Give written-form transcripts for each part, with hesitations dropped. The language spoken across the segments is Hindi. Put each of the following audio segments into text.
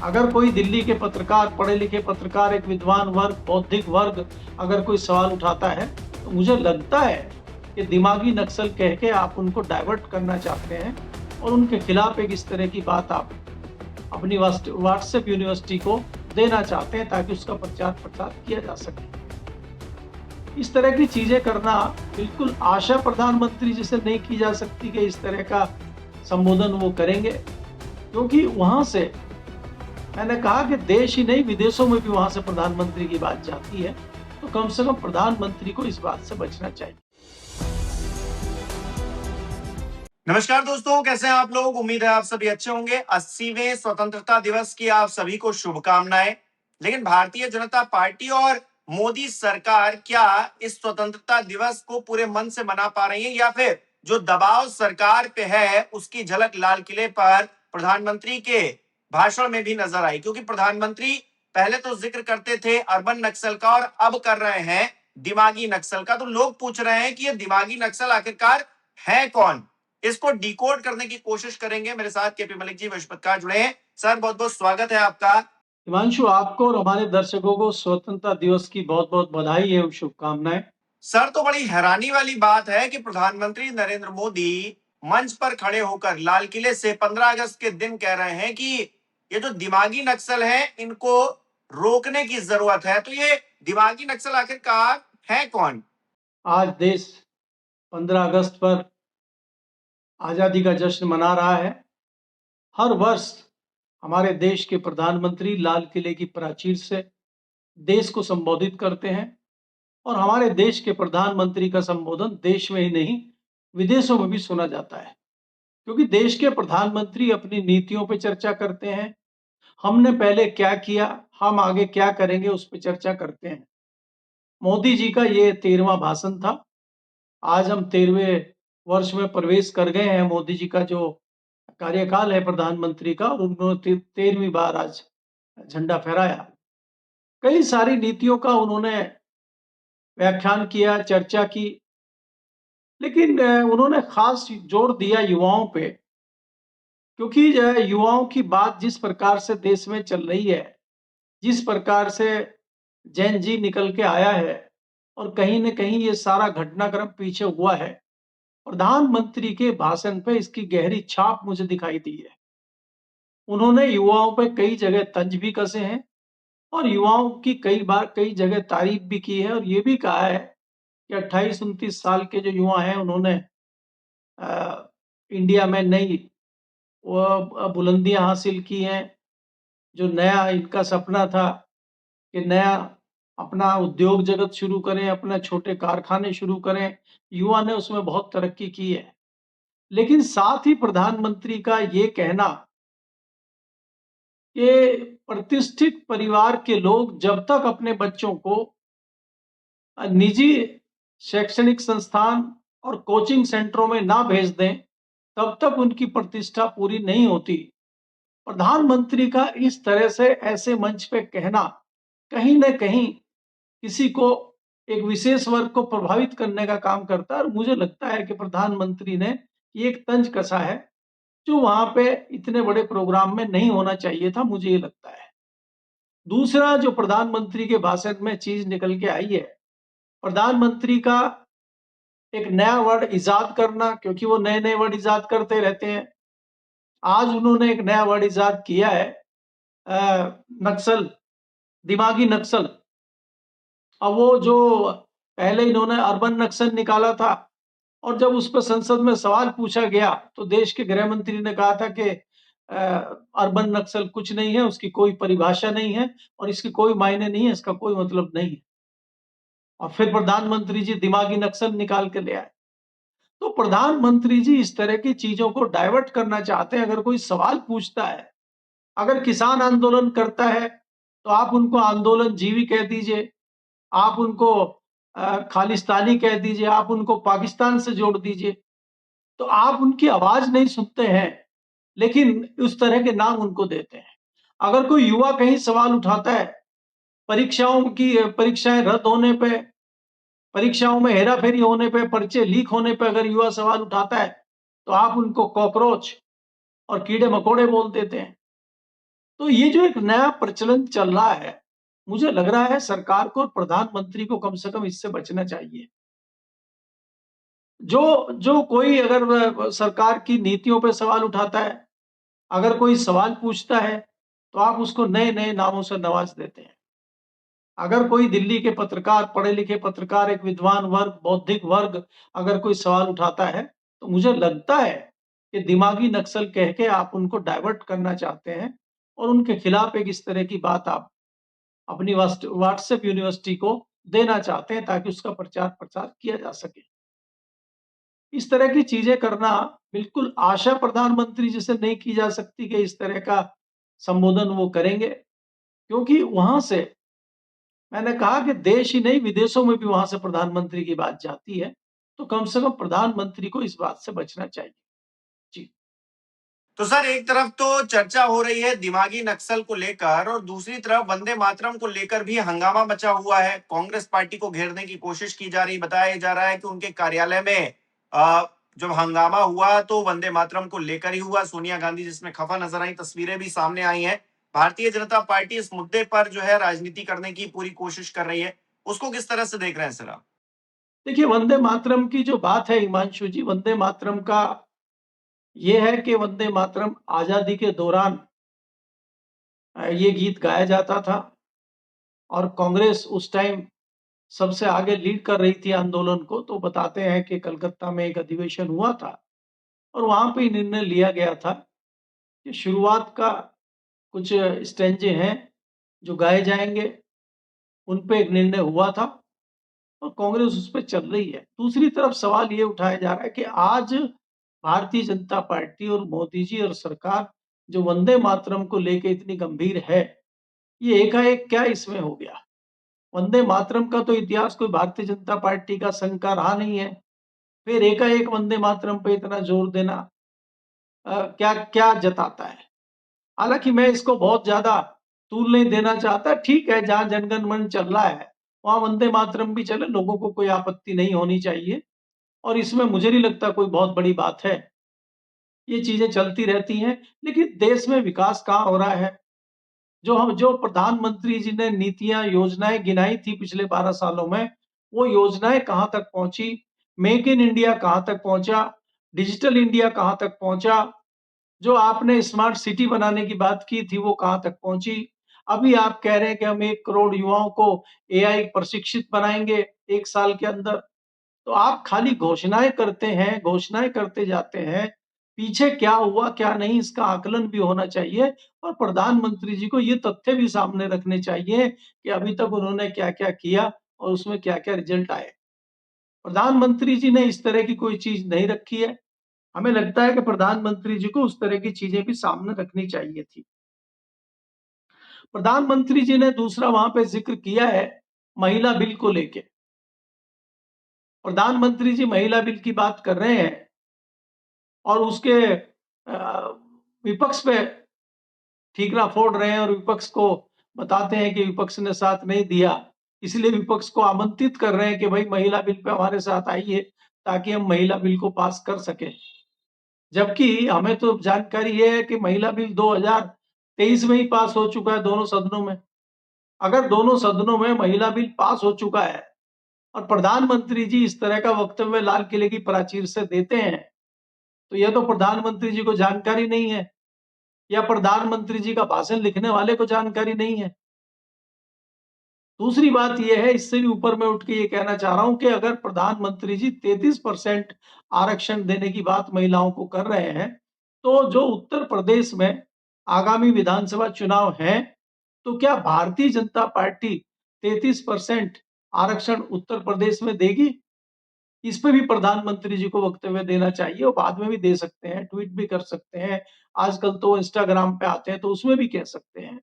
अगर कोई दिल्ली के पत्रकार, पढ़े लिखे पत्रकार, एक विद्वान वर्ग, बौद्धिक वर्ग अगर कोई सवाल उठाता है, तो मुझे लगता है कि दिमागी नक्सल कह के आप उनको डाइवर्ट करना चाहते हैं और उनके खिलाफ एक इस तरह की बात आप अपनी व्हाट्सएप यूनिवर्सिटी को देना चाहते हैं ताकि उसका प्रचार प्रसार किया जा सके। इस तरह की चीजें करना बिल्कुल आशा प्रधानमंत्री जी से नहीं की जा सकती कि इस तरह का संबोधन वो करेंगे, क्योंकि वहां से मैंने कहा कि देश ही नहीं विदेशों में भी वहां से प्रधानमंत्री की बात जाती है, तो कम से कम प्रधानमंत्री को इस बात से बचना चाहिए। नमस्कार दोस्तों, कैसे हैं आप लोग। उम्मीद है आप सभी अच्छे होंगे। 80वें स्वतंत्रता दिवस की आप सभी को शुभकामनाएं। लेकिन भारतीय जनता पार्टी और मोदी सरकार क्या इस स्वतंत्रता दिवस को पूरे मन से मना पा रही है, या फिर जो दबाव सरकार पे है उसकी झलक लाल किले पर प्रधानमंत्री के भाषण में भी नजर आई। क्योंकि प्रधानमंत्री पहले तो जिक्र करते थे अर्बन नक्सल का और अब कर रहे हैं दिमागी नक्सल का। तो लोग पूछ रहे हैं कि ये दिमागी नक्सल आखिरकार है कौन। इसको डिकोड करने की कोशिश करेंगे। मेरे साथ केपी मलिक जी विश्व पत्रकार जुड़े हैं। सर, बहुत बहुत स्वागत है आपका। हिमांशु, आपको और हमारे दर्शकों को स्वतंत्रता दिवस की बहुत बहुत बधाई एवं शुभकामनाएं। सर, तो बड़ी हैरानी वाली बात है कि प्रधानमंत्री नरेंद्र मोदी मंच पर खड़े होकर लाल किले से 15 अगस्त के दिन कह रहे हैं कि ये जो दिमागी नक्सल है इनको रोकने की जरूरत है। तो ये दिमागी नक्सल आखिरकार है कौन? आज देश 15 अगस्त पर आजादी का जश्न मना रहा है। हर वर्ष हमारे देश के प्रधानमंत्री लाल किले की प्राचीर से देश को संबोधित करते हैं और हमारे देश के प्रधानमंत्री का संबोधन देश में ही नहीं विदेशों में भी सुना जाता है, क्योंकि देश के प्रधानमंत्री अपनी नीतियों पर चर्चा करते हैं। हमने पहले क्या किया, हम आगे क्या करेंगे, उस पर चर्चा करते हैं। मोदी जी का ये 13वां भाषण था। आज हम 13वें वर्ष में प्रवेश कर गए हैं। मोदी जी का जो कार्यकाल है प्रधानमंत्री का, और उन्होंने 13वीं बार आज झंडा फहराया। कई सारी नीतियों का उन्होंने व्याख्यान किया, चर्चा की, लेकिन उन्होंने खास जोर दिया युवाओं पे, क्योंकि जो है युवाओं की बात जिस प्रकार से देश में चल रही है, जिस प्रकार से जैन जी निकल के आया है और कहीं न कहीं ये सारा घटनाक्रम पीछे हुआ है, प्रधानमंत्री के भाषण पे इसकी गहरी छाप मुझे दिखाई दी है। उन्होंने युवाओं पे कई जगह तंज भी कसे हैं और युवाओं की कई बार कई जगह तारीफ भी की है और ये भी कहा है कि 28-29 साल के जो युवा हैं उन्होंने इंडिया में नई बुलंदियां हासिल की हैं। जो नया इनका सपना था कि नया अपना उद्योग जगत शुरू करें, अपने छोटे कारखाने शुरू करें, युवा ने उसमें बहुत तरक्की की है। लेकिन साथ ही प्रधानमंत्री का ये कहना कि प्रतिष्ठित परिवार के लोग जब तक अपने बच्चों को निजी शैक्षणिक संस्थान और कोचिंग सेंटरों में ना भेज दें, तब तक उनकी प्रतिष्ठा पूरी नहीं होती। प्रधानमंत्री का इस तरह से ऐसे मंच पे कहना कहीं न कहीं किसी को, एक विशेष वर्ग को प्रभावित करने का काम करता है और मुझे लगता है कि प्रधानमंत्री ने ये एक तंज कसा है जो वहां पे इतने बड़े प्रोग्राम में नहीं होना चाहिए था, मुझे ये लगता है। दूसरा जो प्रधानमंत्री के भाषण में चीज निकल के आई है, प्रधानमंत्री का एक नया वर्ड इजाद करना, क्योंकि वो नए नए वर्ड इजाद करते रहते हैं। आज उन्होंने एक नया वर्ड इजाद किया है, नक्सल, दिमागी नक्सल। अब वो जो पहले इन्होंने अर्बन नक्सल निकाला था और जब उस पर संसद में सवाल पूछा गया तो देश के गृह मंत्री ने कहा था कि अर्बन नक्सल कुछ नहीं है, उसकी कोई परिभाषा नहीं है और इसके कोई मायने नहीं है, इसका कोई मतलब नहीं है। और फिर प्रधानमंत्री जी दिमागी नक्सल निकाल के ले आए। तो प्रधानमंत्री जी इस तरह की चीजों को डाइवर्ट करना चाहते हैं। अगर कोई सवाल पूछता है, अगर किसान आंदोलन करता है तो आप उनको आंदोलन जीवी कह दीजिए, आप उनको खालिस्तानी कह दीजिए, आप उनको पाकिस्तान से जोड़ दीजिए, तो आप उनकी आवाज नहीं सुनते हैं, लेकिन उस तरह के नाम उनको देते हैं। अगर कोई युवा कहीं सवाल उठाता है, परीक्षाएं रद्द होने पे, परीक्षाओं में हेराफेरी होने पे, पर्चे लीक होने पे अगर युवा सवाल उठाता है, तो आप उनको कॉकरोच और कीड़े मकोड़े बोल देते हैं। तो ये जो एक नया प्रचलन चल रहा है, मुझे लग रहा है सरकार को और प्रधानमंत्री को कम से कम इससे बचना चाहिए। जो जो कोई अगर सरकार की नीतियों पे सवाल उठाता है, अगर कोई सवाल पूछता है, तो आप उसको नए-नए नामों से नवाज देते हैं। अगर कोई दिल्ली के पत्रकार, पढ़े-लिखे पत्रकार, एक विद्वान वर्ग, बौद्धिक वर्ग अगर कोई सवाल उठाता है, तो मुझे लगता है कि दिमागी नक्सल कह के आप उनको डाइवर्ट करना चाहते हैं और उनके खिलाफ एक इस तरह की बात आप अपनी व्हाट्सएप यूनिवर्सिटी को देना चाहते हैं ताकि उसका प्रचार-प्रसार किया जा सके। इस तरह की चीज़ें करना बिल्कुल आशा प्रधानमंत्री जी से नहीं की जा सकती कि इस तरह का संबोधन वो करेंगे, क्योंकि वहाँ से मैंने कहा कि देश ही नहीं विदेशों में भी वहाँ से प्रधानमंत्री की बात जाती है, तो कम से कम प्रधानमंत्री को इस बात से बचना चाहिए। जी। तो सर, एक तरफ तो चर्चा हो रही है दिमागी नक्सल को लेकर और दूसरी तरफ वंदे मातरम को लेकर भी हंगामा मचा हुआ है। कांग्रेस पार्टी को घेरने की कोशिश की जा रही, बताया जा रहा है कि उनके कार्यालय में जब हंगामा हुआ तो वंदे मातरम को लेकर ही हुआ। सोनिया गांधी जिसमें खफा नजर आई, तस्वीरें भी सामने आई हैं। भारतीय जनता पार्टी इस मुद्दे पर जो है राजनीति करने की पूरी कोशिश कर रही है, उसको किस तरह से देख रहे हैं सर आप? देखिए, वंदे मातरम की जो बात है हिमांशु जी, वंदे मातरम का ये है कि वंदे मातरम आज़ादी के दौरान ये गीत गाया जाता था और कांग्रेस उस टाइम सबसे आगे लीड कर रही थी आंदोलन को। तो बताते हैं कि कलकत्ता में एक अधिवेशन हुआ था और वहाँ पे निर्णय लिया गया था कि शुरुआत का कुछ स्टैन्जे हैं जो गाए जाएँगे, उन पे एक निर्णय हुआ था और कांग्रेस उस पे चल रही है। दूसरी तरफ सवाल ये उठाया जा रहा है कि आज भारतीय जनता पार्टी और मोदी जी और सरकार जो वंदे मातरम को लेके इतनी गंभीर है, ये एकाएक क्या इसमें हो गया? वंदे मातरम का तो इतिहास कोई भारतीय जनता पार्टी का संघ का रहा नहीं है। फिर एकाएक वंदे मातरम पे इतना जोर देना क्या क्या जताता है? हालाँकि मैं इसको बहुत ज़्यादा तूल नहीं देना चाहता। ठीक है, जहाँ जनगण मन चल रहा है, वहाँ वंदे मातरम भी चले, लोगों को कोई आपत्ति नहीं होनी चाहिए और इसमें मुझे नहीं लगता कोई बहुत बड़ी बात है। ये चीज़ें चलती रहती हैं, लेकिन देश में विकास कहाँ हो रहा है? जो प्रधानमंत्री जी ने नीतियाँ, योजनाएँ गिनाई थी पिछले 12 सालों में, वो योजनाएँ कहाँ तक पहुँची? मेक इन इंडिया कहाँ तक पहुँचा? डिजिटल इंडिया कहाँ तक पहुँचा? जो आपने स्मार्ट सिटी बनाने की बात की थी, वो कहाँ तक पहुँची? अभी आप कह रहे हैं कि हम 1 करोड़ युवाओं को एआई प्रशिक्षित बनाएँगे 1 साल के अंदर। तो आप खाली घोषणाएँ करते हैं, घोषणाएँ करते जाते हैं। पीछे क्या हुआ, क्या नहीं इसका आकलन भी होना चाहिए और प्रधानमंत्री जी को ये तथ्य भी सामने रखने चाहिए कि अभी तक उन्होंने क्या-क्या किया और उसमें क्या-क्या रिजल्ट आए। प्रधानमंत्री जी ने इस तरह की कोई चीज़ नहीं रखी है। हमें लगता है कि प्रधानमंत्री जी को उस तरह की चीज़ें भी सामने रखनी चाहिए थी। प्रधानमंत्री जी ने दूसरा वहाँ पे ज़िक्र किया है महिला बिल को लेके। प्रधानमंत्री जी महिला बिल की बात कर रहे हैं और उसके विपक्ष पे ठीकरा फोड़ रहे हैं और विपक्ष को बताते हैं कि विपक्ष ने साथ नहीं दिया। इसलिए विपक्ष को आमंत्रित कर रहे हैं कि भाई महिला बिल पे हमारे साथ आइए ताकि हम महिला बिल को पास कर सकें। जबकि हमें तो जानकारी ये है कि महिला बिल 2023 में ही पास हो चुका है दोनों सदनों में। अगर दोनों सदनों में महिला बिल पास हो चुका है और प्रधानमंत्री जी इस तरह का वक्तव्य लाल किले की प्राचीर से देते हैं, तो यह तो प्रधानमंत्री जी को जानकारी नहीं है या प्रधानमंत्री जी का भाषण लिखने वाले को जानकारी नहीं है। दूसरी बात ये है, इससे भी ऊपर मैं उठ के ये कहना चाह रहा हूँ कि अगर प्रधानमंत्री जी 33% आरक्षण देने की बात महिलाओं को कर रहे हैं, तो जो उत्तर प्रदेश में आगामी विधानसभा चुनाव हैं, तो क्या भारतीय जनता पार्टी 33% आरक्षण उत्तर प्रदेश में देगी? इस पे भी प्रधानमंत्री जी को वक्तव्य देना चाहिए और बाद में भी दे सकते हैं, ट्वीट भी कर सकते हैं। आजकल तो इंस्टाग्राम पे आते हैं, तो उसमें भी कह सकते हैं।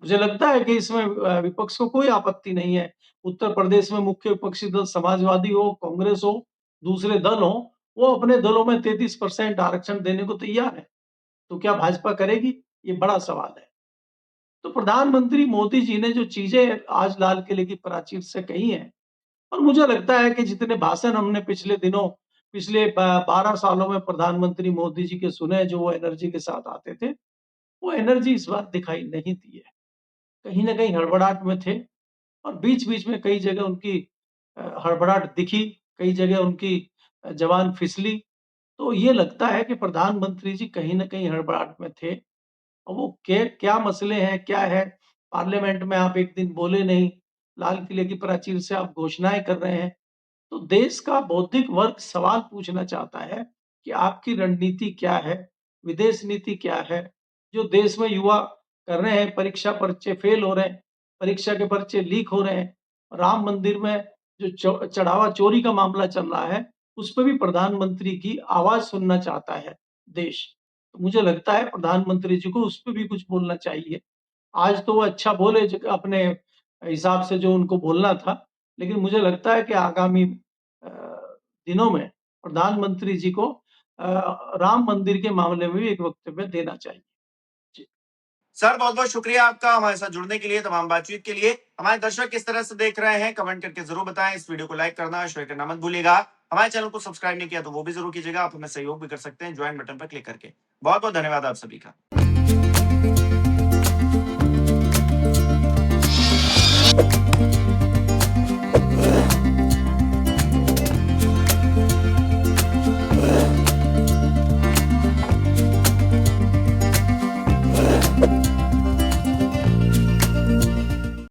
मुझे लगता है कि इसमें विपक्ष को कोई आपत्ति नहीं है। उत्तर प्रदेश में मुख्य विपक्षी दल समाजवादी हो, कांग्रेस हो, दूसरे दल हों, वो अपने दलों में 33% आरक्षण देने को तैयार है। तो क्या भाजपा करेगी? ये बड़ा सवाल है। तो प्रधानमंत्री मोदी जी ने जो चीज़ें आज लाल किले की प्राचीर से कही हैं और मुझे लगता है कि जितने भाषण हमने पिछले दिनों, पिछले 12 सालों में प्रधानमंत्री मोदी जी के सुने, जो वो एनर्जी के साथ आते थे, वो एनर्जी इस बार दिखाई नहीं दी है। कहीं न कहीं हड़बड़ाहट में थे और बीच-बीच में कई जगह उनकी हड़बड़ाहट दिखी, कई जगह उनकी ज़बान फिसली। तो ये लगता है कि प्रधानमंत्री जी कहीं न कहीं हड़बड़ाहट में थे। और वो क्या मसले हैं, क्या है, पार्लियामेंट में आप एक दिन बोले नहीं, लाल किले की प्राचीर से आप घोषणाएँ कर रहे हैं। तो देश का बौद्धिक वर्ग सवाल पूछना चाहता है कि आपकी रणनीति क्या है? विदेश नीति क्या है? जो देश में युवा कर रहे हैं, परीक्षा पर्चे फेल हो रहे हैं, परीक्षा के पर्चे लीक हो रहे हैं, राम मंदिर में जो चढ़ावा चोरी का मामला चल रहा है, उस पे भी प्रधानमंत्री की आवाज़ सुनना चाहता है देश। तो मुझे लगता है प्रधानमंत्री जी को उस पे भी कुछ बोलना चाहिए। आज तो वो अच्छा बोले अपने हिसाब से जो उनको बोलना था, लेकिन मुझे लगता है कि आगामी अ, दिनों में प्रधानमंत्री जी को राम मंदिर के मामले में भी एक वक्तव्य देना चाहिए। जी। सर, बहुत बहुत शुक्रिया आपका हमारे साथ जुड़ने के लिए, तमाम बातचीत के लिए। हमारे दर्शक किस तरह से देख रहे हैं कमेंट करके जरूर बताएं। इस वीडियो को लाइक करना, शेयर करना मत भूलिएगा। हमारे चैनल को सब्सक्राइब नहीं किया तो वो भी जरूर कीजिएगा। आप हमें सहयोग भी कर सकते हैं ज्वाइन बटन पर क्लिक करके। बहुत बहुत धन्यवाद आप सभी का।